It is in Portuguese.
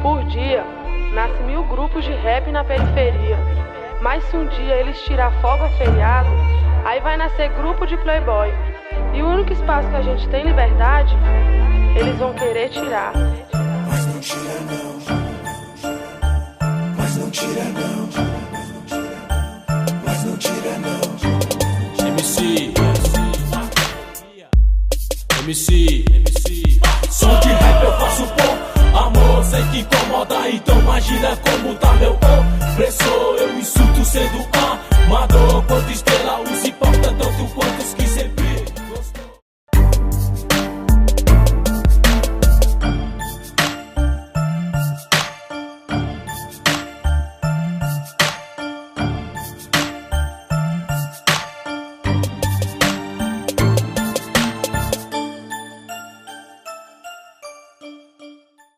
Por dia, nasce 1000 grupos de rap na periferia. Mas se um dia eles tirar folga feriado, aí vai nascer grupo de playboy. E o único espaço que a gente tem liberdade, eles vão querer tirar. Mas não tira não. Mas não tira não. Mas não tira não. MC som de rap eu faço bom amor, sei que incomoda, então imagina como tá meu opressor. Eu insulto sendo amador.